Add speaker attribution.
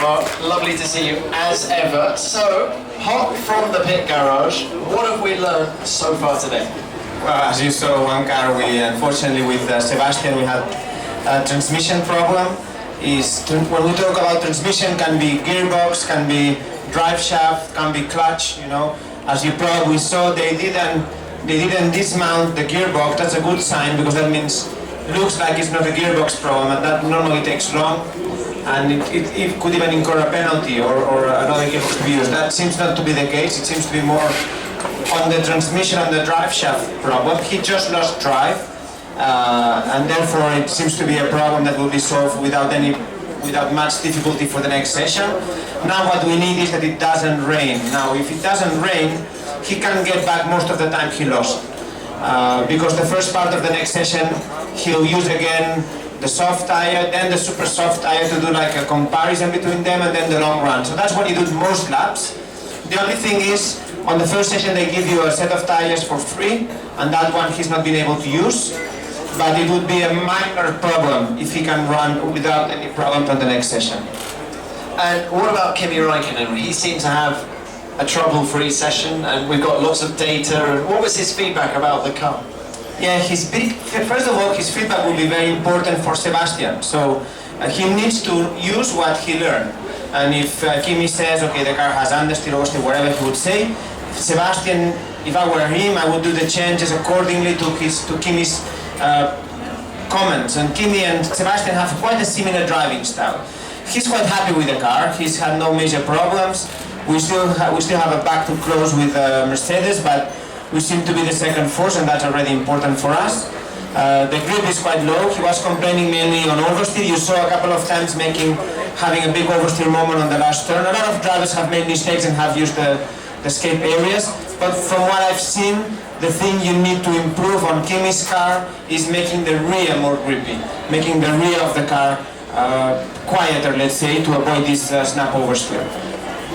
Speaker 1: Mark. Lovely to see you as ever. So, hot from the pit garage, what have we learned so far today?
Speaker 2: Well, as you saw, one car, we unfortunately with Sebastian, we had a transmission problem. When we talk about transmission, can be gearbox, can be drive shaft, can be clutch. You know, as you probably saw, they didn't dismount the gearbox. That's a good sign because that means it looks like it's not a gearbox problem, and that normally takes long, and it could even incur a penalty or another gearbox to be used. That seems not to be the case. It seems to be more on the transmission and the drive shaft problem. He just lost drive, and therefore it seems to be a problem that will be solved without much difficulty for the next session. Now what we need is that it doesn't rain. Now if it doesn't rain, he can get back most of the time he lost. Because the first part of the next session, he'll use again the soft tire, then the super soft tire to do like a comparison between them, and then the long run. So that's what he does most laps. The only thing is, on the first session they give you a set of tires for free, and that one he's not been able to use. But it would be a minor problem if he can run without any problems on the next session.
Speaker 1: And what about Kimi Räikkönen? He seemed to have a trouble-free session, and we've got lots of data. And what was his feedback about the car?
Speaker 2: Yeah, first of all, his feedback will be very important for Sebastian. So he needs to use what he learned. And if Kimi says, okay, the car has understeer, oversteer, whatever he would say, Sebastian, if I were him, I would do the changes accordingly to Kimi's comments. And Kimi and Sebastian have quite a similar driving style. He's quite happy with the car. He's had no major problems. We still have a back to close with Mercedes, but we seem to be the second force, and that's already important for us. The grip is quite low. He was complaining mainly on oversteer. You saw a couple of times having a big oversteer moment on the last turn. A lot of drivers have made mistakes and have used the escape areas, but from what I've seen, the thing you need to improve on Kimi's car is making the rear more grippy, making the rear of the car quieter, let's say, to avoid this snap oversteer.